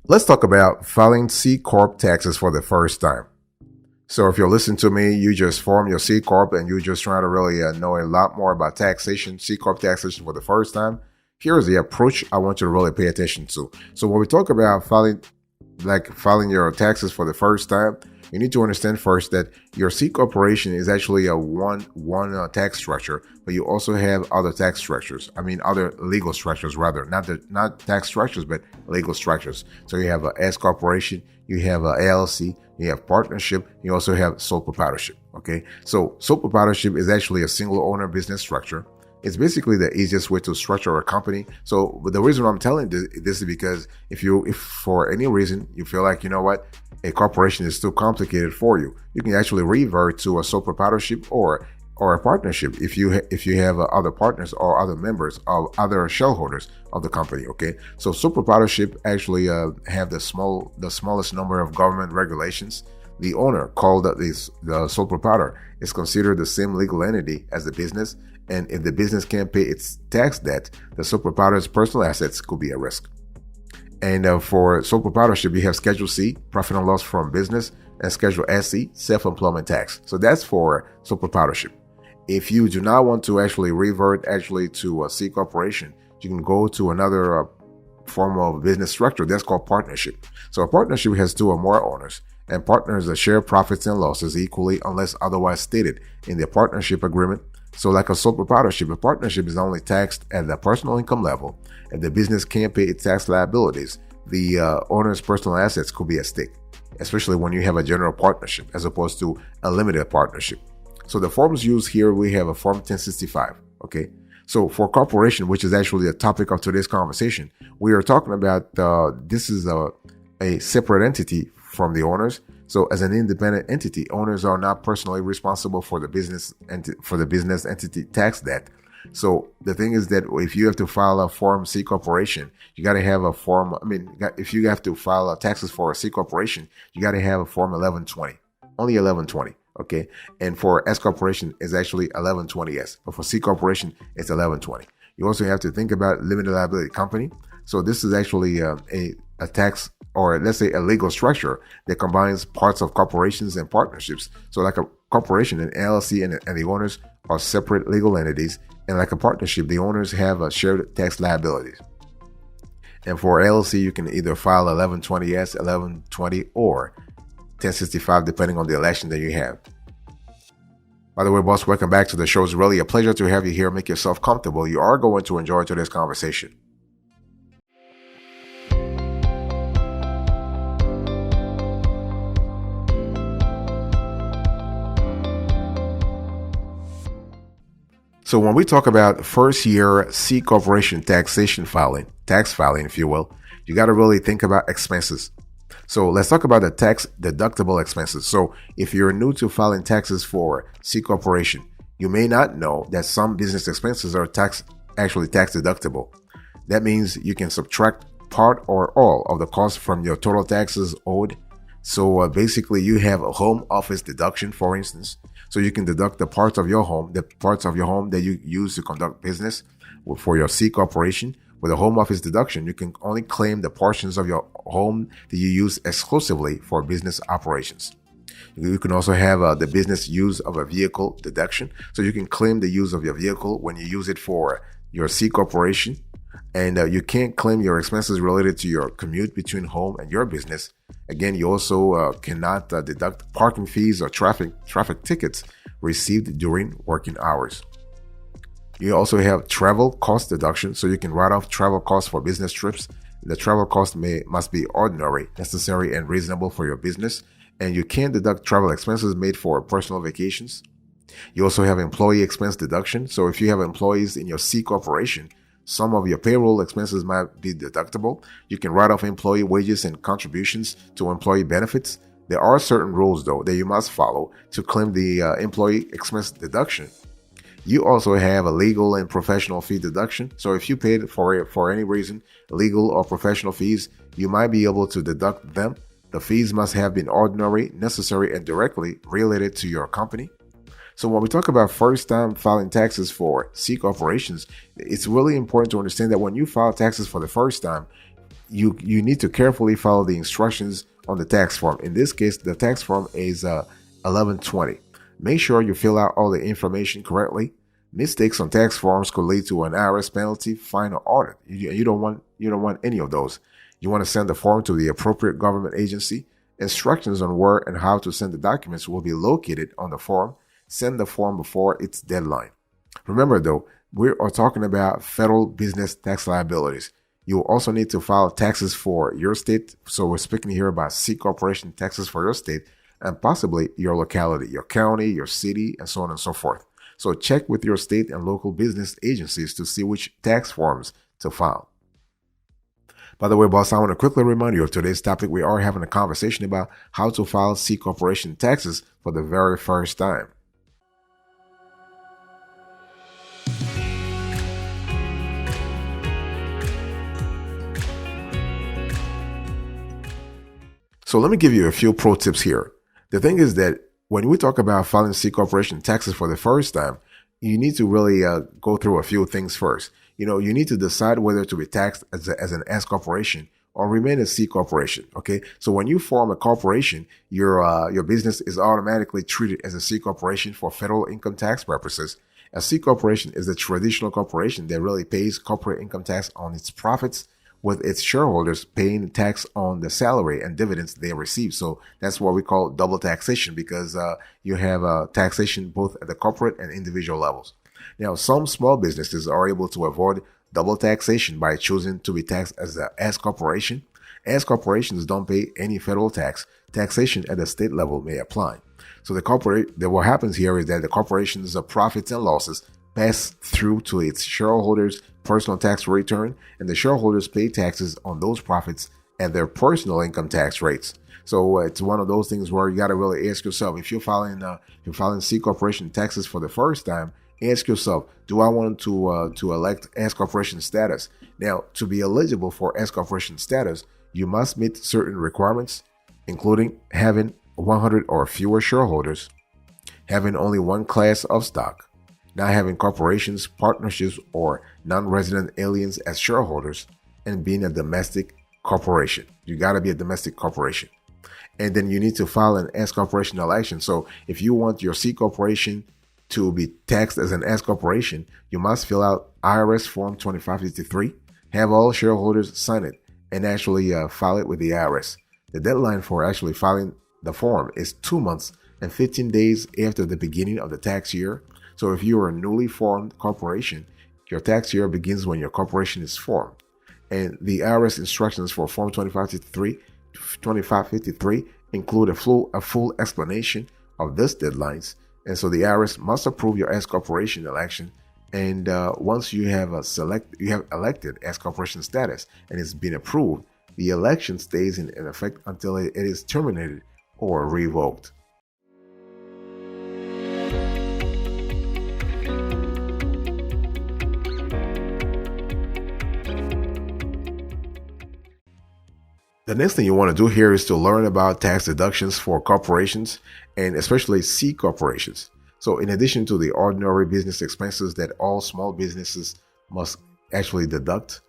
Let's talk about filing C Corp taxes for the first time. So if you're listening to me, you just form your C Corp and you're just trying to really know a lot more about taxation, C Corp taxation for the first time. Here's the approach I want you to really pay attention to. So when we talk about filing your taxes for the first time, you need to understand first that your C corporation is actually a one tax structure, but you also have other tax structures. I mean, other legal structures rather, not tax structures, but legal structures. So you have a S corporation, you have a LLC, you have partnership, you also have sole proprietorship. Okay, so sole proprietorship is actually a single owner business structure. It's basically the easiest way to structure a company. So the reason I'm telling this is because if for any reason you feel like, you know what, a corporation is too complicated for you, you can actually revert to a sole proprietorship or a partnership if you have other partners or other members or other shareholders of the company. Okay, so sole proprietorship actually have the smallest number of government regulations. The owner, called the sole proprietor, is considered the same legal entity as the business, and if the business can't pay its tax debt, the sole proprietor's personal assets could be at risk. And for sole proprietorship, you have Schedule C, profit and loss from business, and Schedule SC, self-employment tax. So that's for sole proprietorship. If you do not want to actually revert to a C corporation, you can go to another form of business structure that's called partnership. So a partnership has two or more owners, and partners share profits and losses equally unless otherwise stated in the partnership agreement. So like a sole proprietorship, a partnership is only taxed at the personal income level. If the business can't pay its tax liabilities, the owner's personal assets could be at stake, especially when you have a general partnership as opposed to a limited partnership. So the forms used here, we have a Form 1065, okay? So for corporation, which is actually the topic of today's conversation, we are talking about this is a separate entity from the owners. So as an independent entity, owners are not personally responsible for the business entity tax debt. So the thing is that if you have to file a Form C corporation, you got to have a form. If you have to file taxes for a C corporation, you got to have a Form 1120, only 1120. Okay. And for S corporation, it's actually 1120S, but for C corporation, it's 1120. You also have to think about limited liability company. So this is actually a tax, or let's say a legal structure that combines parts of corporations and partnerships. So like a corporation, an LLC, and the owners are separate legal entities. And like a partnership, the owners have a shared tax liabilities. And for LLC, you can either file 1120S, 1120, or 1065, depending on the election that you have. By the way, boss, welcome back to the show. It's really a pleasure to have you here. Make yourself comfortable. You are going to enjoy today's conversation. So when we talk about first year C corporation tax filing, if you will, you got to really think about expenses. So let's talk about the tax deductible expenses. So if you're new to filing taxes for C corporation, you may not know that some business expenses are tax deductible. That means you can subtract part or all of the cost from your total taxes owed. So basically you have a home office deduction, for instance. So you can deduct the parts of your home that you use to conduct business for your C corporation. With a home office deduction, you can only claim the portions of your home that you use exclusively for business operations. You can also have the business use of a vehicle deduction. So you can claim the use of your vehicle when you use it for your C corporation. And you can't claim your expenses related to your commute between home and your business. Again, you also cannot deduct parking fees or traffic tickets received during working hours. You also have travel cost deduction, so you can write off travel costs for business trips. The travel cost must be ordinary, necessary, and reasonable for your business, and you can't deduct travel expenses made for personal vacations. You also have employee expense deduction, so if you have employees in your C corporation, some of your payroll expenses might be deductible. You can write off employee wages and contributions to employee benefits. There are certain rules, though, that you must follow to claim the employee expense deduction. You also have a legal and professional fee deduction. So if you paid for any reason, legal or professional fees, you might be able to deduct them. The fees must have been ordinary, necessary, and directly related to your company. So when we talk about first-time filing taxes for C corporations, it's really important to understand that when you file taxes for the first time, you need to carefully follow the instructions on the tax form. In this case, the tax form is 1120. Make sure you fill out all the information correctly. Mistakes on tax forms could lead to an IRS penalty, fine, or audit. You don't want any of those. You want to send the form to the appropriate government agency. Instructions on where and how to send the documents will be located on the form. Send the form before its deadline. Remember though, we are talking about federal business tax liabilities. You will also need to file taxes for your state. So we're speaking here about C corporation taxes for your state and possibly your locality, your county, your city, and so on and so forth. So check with your state and local business agencies to see which tax forms to file. By the way, boss, I want to quickly remind you of today's topic. We are having a conversation about how to file C corporation taxes for the very first time. So let me give you a few pro tips here. The thing is that when we talk about filing C corporation taxes for the first time, you need to really go through a few things first. You need to decide whether to be taxed as an S corporation or remain a C corporation. Okay, so when you form a corporation, your business is automatically treated as a C corporation for federal income tax purposes. A C corporation is a traditional corporation that really pays corporate income tax on its profits, with its shareholders paying tax on the salary and dividends they receive. So that's what we call double taxation, because you have taxation both at the corporate and individual levels. Now, some small businesses are able to avoid double taxation by choosing to be taxed as an S corporation. S corporations don't pay any federal tax. Taxation at the state level may apply. So what happens here is that the corporation's profits and losses pass through to its shareholders' personal tax return, and the shareholders pay taxes on those profits at their personal income tax rates. So it's one of those things where you got to really ask yourself, if you're filing C corporation taxes for the first time, ask yourself, do I want to elect S corporation status? Now, to be eligible for S corporation status, you must meet certain requirements, including having 100 or fewer shareholders, having only one class of stock, not having corporations, partnerships, or non-resident aliens as shareholders, and being a domestic corporation. You got to be a domestic corporation. And then you need to file an S corporation election. So if you want your C corporation to be taxed as an S corporation, you must fill out IRS Form 2553, have all shareholders sign it, and actually file it with the IRS. The deadline for actually filing the form is 2 months and 15 days after the beginning of the tax year. So if you are a newly formed corporation, your tax year begins when your corporation is formed. And the IRS instructions for Form 2553 include a full explanation of these deadlines. And so the IRS must approve your S corporation election. And once you have elected S corporation status and it's been approved, the election stays in effect until it is terminated or revoked. The next thing you want to do here is to learn about tax deductions for corporations, and especially C corporations. So in addition to the ordinary business expenses that all small businesses must actually deduct,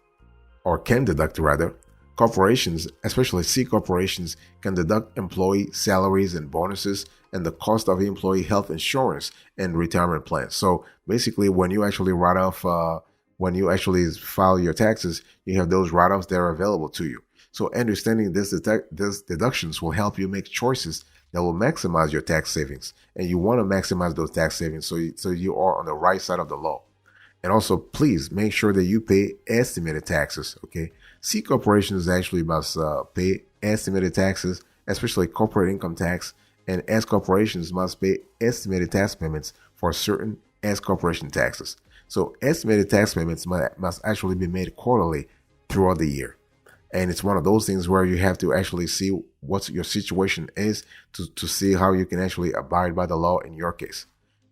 or can deduct rather, corporations, especially C corporations, can deduct employee salaries and bonuses and the cost of employee health insurance and retirement plans. So basically, when you actually file your taxes, you have those write-offs that are available to you. So understanding these deductions will help you make choices that will maximize your tax savings. And you want to maximize those tax savings so you are on the right side of the law. And also, please make sure that you pay estimated taxes, okay? C corporations actually must pay estimated taxes, especially corporate income tax, and S corporations must pay estimated tax payments for certain S corporation taxes. So estimated tax payments must actually be made quarterly throughout the year. And it's one of those things where you have to actually see what your situation is to see how you can actually abide by the law in your case.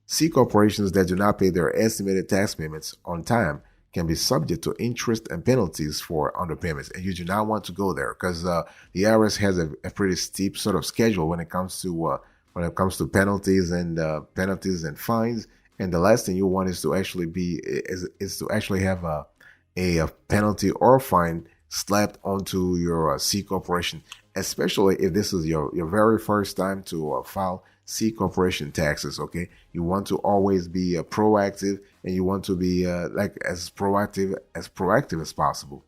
C corporations that do not pay their estimated tax payments on time can be subject to interest and penalties for underpayments. And you do not want to go there because the IRS has a pretty steep sort of schedule when it comes to penalties and fines. And the last thing you want is to actually have a penalty or fine slapped onto your C corporation, especially if this is your very first time to file C corporation taxes. Okay, you want to always be proactive, and you want to be like as proactive as possible.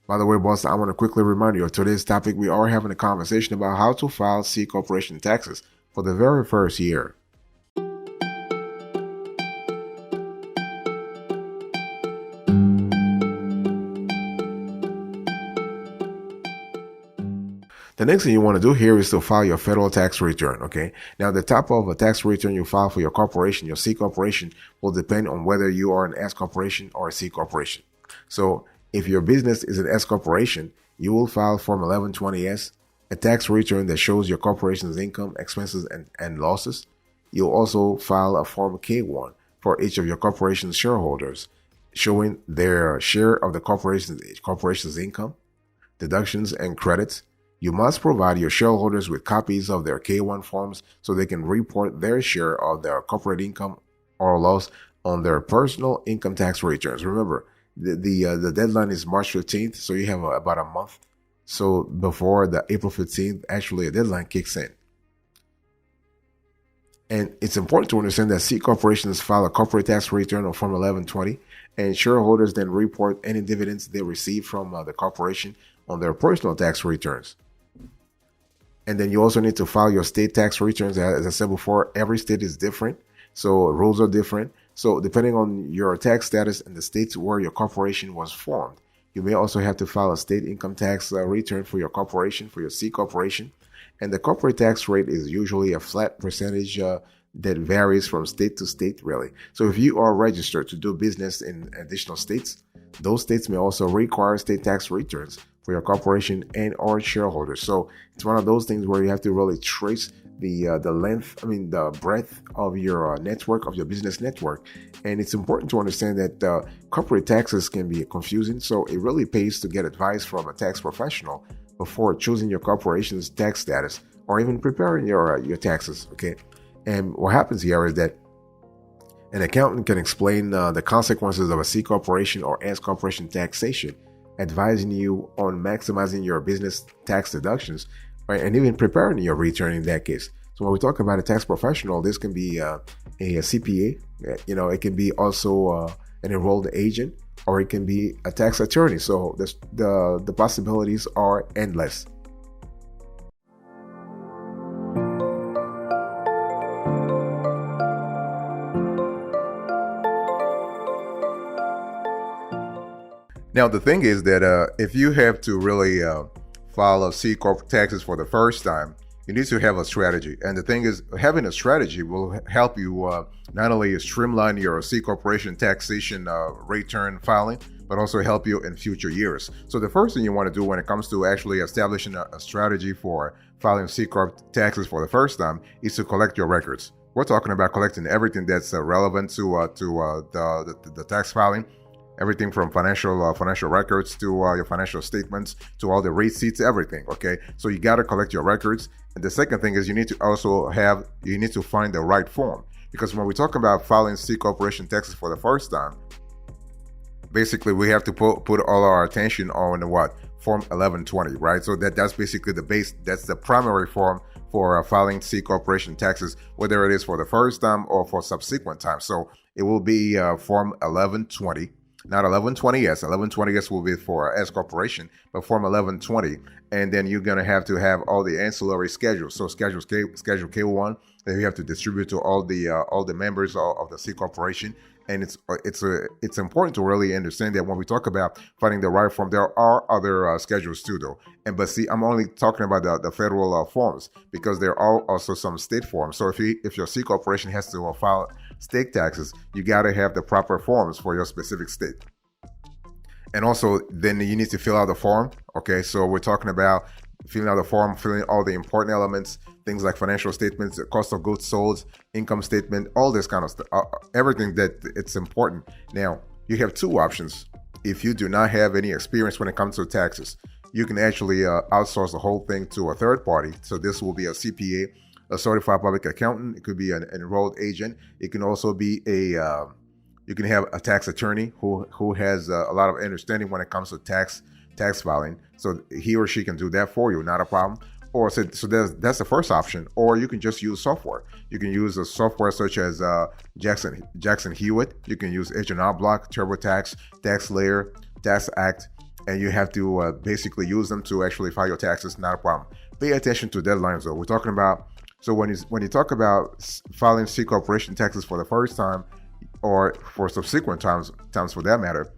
By the way, boss, I want to quickly remind you of today's topic. We are having a conversation about how to file C corporation taxes for the very first year. The next thing you want to do here is to file your federal tax return, okay? Now, the type of a tax return you file for your corporation, your C corporation, will depend on whether you are an S corporation or a C corporation. So, if your business is an S corporation, you will file Form 1120S, a tax return that shows your corporation's income, expenses, and losses. You'll also file a Form K1 for each of your corporation's shareholders, showing their share of the corporation's income, deductions, and credits. You must provide your shareholders with copies of their K1 forms so they can report their share of their corporate income or loss on their personal income tax returns. Remember, the deadline is March 15th, so you have about a month. So before the April 15th, actually a deadline kicks in. And it's important to understand that C corporations file a corporate tax return on Form 1120, and shareholders then report any dividends they receive from the corporation on their personal tax returns. And then you also need to file your state tax returns. As I said before, every state is different, so rules are different. So depending on your tax status and the states where your corporation was formed, you may also have to file a state income tax return for your corporation, for your C corporation. And the corporate tax rate is usually a flat percentage that varies from state to state, really. So if you are registered to do business in additional states, those states may also require state tax returns for your corporation and or shareholders. So it's one of those things where you have to really trace the breadth of your network, of your business network. And it's important to understand that corporate taxes can be confusing. So it really pays to get advice from a tax professional before choosing your corporation's tax status or even preparing your taxes. Okay. And what happens here is that an accountant can explain the consequences of a C corporation or S corporation taxation, advising you on maximizing your business tax deductions, right, and even preparing your return in that case. So when we talk about a tax professional, this can be a CPA, it can be also an enrolled agent, or it can be a tax attorney. So the possibilities are endless. Now, the thing is that if you have to really file a C Corp taxes for the first time, you need to have a strategy. And the thing is, having a strategy will help you not only streamline your C Corporation taxation return filing, but also help you in future years. So the first thing you want to do when it comes to actually establishing a strategy for filing C Corp taxes for the first time is to collect your records. We're talking about collecting everything that's relevant to the tax filing. Everything from financial records to your financial statements to all the receipts, everything. Okay, so you got to collect your records. And the second thing is you need to find the right form, because when we talk about filing C corporation taxes for the first time, basically we have to put all our attention on what Form 1120, right? So that's basically the base. That's the primary form for filing C corporation taxes, whether it is for the first time or for subsequent times. So it will be Form 1120. Not 1120S. 1120S will be for S corporation, but Form 1120, and then you're gonna have to have all the ancillary schedules. So Schedule K1 that you have to distribute to all the members of the C corporation. And it's important to really understand that when we talk about finding the right form, there are other schedules too, though. But see, I'm only talking about the federal forms, because there are also some state forms. So if your C corporation has to file state taxes, you got to have the proper forms for your specific state. And also, then you need to fill out the form. Okay, so we're talking about filling out the form, filling all the important elements, things like financial statements, cost of goods sold, income statement, all this kind of stuff, everything that it's important. Now, you have two options. If you do not have any experience when it comes to taxes, you can actually outsource the whole thing to a third party. So this will be a CPA, a certified public accountant. It could be an enrolled agent. It can also be a You can have a tax attorney who has a lot of understanding when it comes to tax filing, so he or she can do that for you, not a problem. Or so that's the first option. Or you can just use software. You can use a software such as Jackson Hewitt. You can use H&R Block, TurboTax, TaxSlayer, Tax Act, and you have to basically use them to actually file your taxes. Not a problem. Pay attention to deadlines though. We're talking about, so when you talk about filing C corporation taxes for the first time, or for subsequent times for that matter,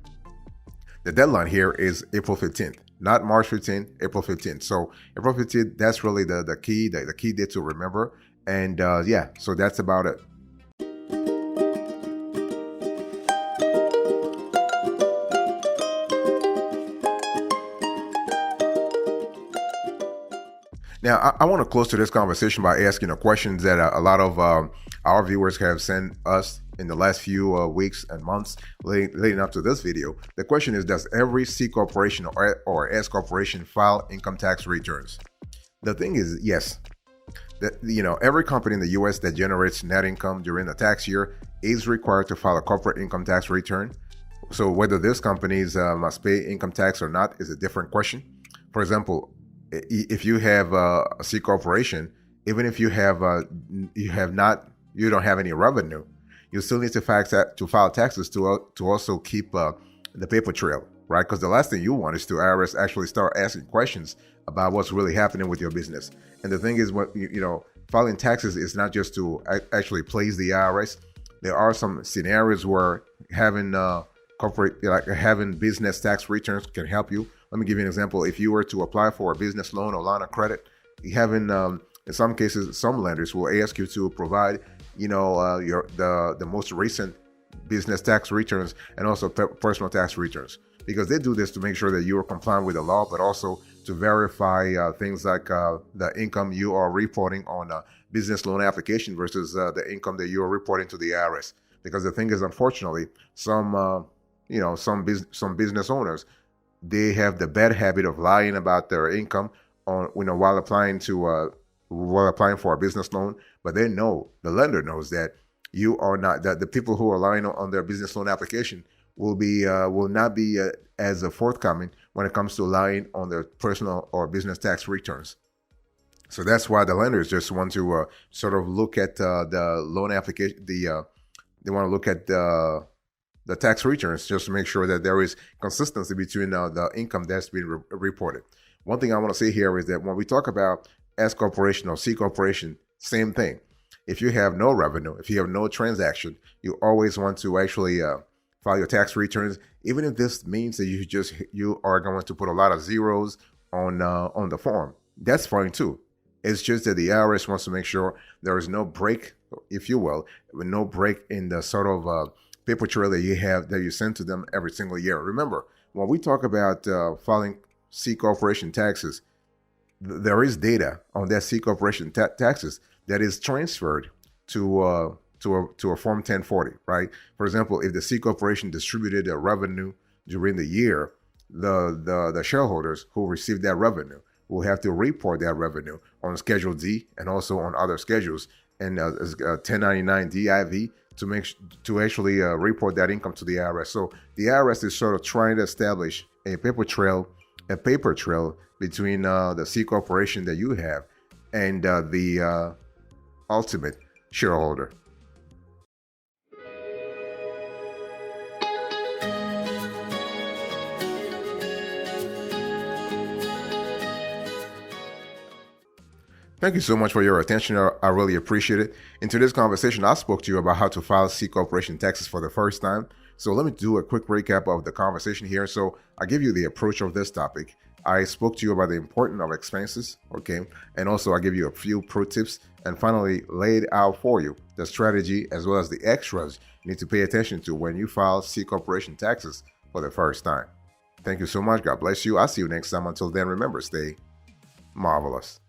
the deadline here is April 15th, not March 15th, April 15th. So April 15th, that's really the key date to remember. And yeah, so that's about it. Now, I want to close to this conversation by asking a question that a lot of our viewers have sent us in the last few weeks and months leading up to this video. The question is, does every C corporation or S corporation file income tax returns? The thing is, yes. Every company in the U.S. that generates net income during the tax year is required to file a corporate income tax return. So whether these companies must pay income tax or not is a different question. For example, if you have a C corporation, even if you don't have any revenue, you still need to file taxes to also keep the paper trail, right? Because the last thing you want is to IRS actually start asking questions about what's really happening with your business. And the thing is, filing taxes is not just to actually please the IRS. There are some scenarios where having having business tax returns can help you. Let me give you an example. If you were to apply for a business loan or line of credit, in some cases, some lenders will ask you to provide, the most recent business tax returns and also personal tax returns, because they do this to make sure that you are compliant with the law, but also to verify things like the income you are reporting on a business loan application versus the income that you are reporting to the IRS. Because the thing is, unfortunately, some business owners, they have the bad habit of lying about their income while applying for a business loan. But the lender knows that you are not, that the people who are lying on their business loan application will not be as forthcoming when it comes to lying on their personal or business tax returns. So that's why the lenders just want to sort of look at the loan application. They want to look at the tax returns just to make sure that there is consistency between the income that's being reported. One thing I want to say here is that when we talk about S corporation or C corporation, same thing. If you have no revenue, if you have no transaction, you always want to actually file your tax returns, even if this means that you are going to put a lot of zeros on the form. That's fine too. It's just that the IRS wants to make sure there is no break, if you will, no break in the sort of paper trail that you send to them every single year. Remember, when we talk about filing C corporation taxes, there is data on that C corporation taxes that is transferred to a Form 1040, right? For example, if the C corporation distributed a revenue during the year, the shareholders who received that revenue will have to report that revenue on Schedule D and also on other schedules and 1099 DIV to actually report that income to the IRS. So the IRS is sort of trying to establish a paper trail between the C corporation that you have and the ultimate shareholder. Thank you so much for your attention. I really appreciate it. In today's conversation, I spoke to you about how to file C corporation taxes for the first time. So let me do a quick recap of the conversation here. So I give you the approach of this topic. I spoke to you about the importance of expenses, okay? And also I give you a few pro tips and finally laid out for you the strategy as well as the extras you need to pay attention to when you file C corporation taxes for the first time. Thank you so much. God bless you. I'll see you next time. Until then, remember, stay marvelous.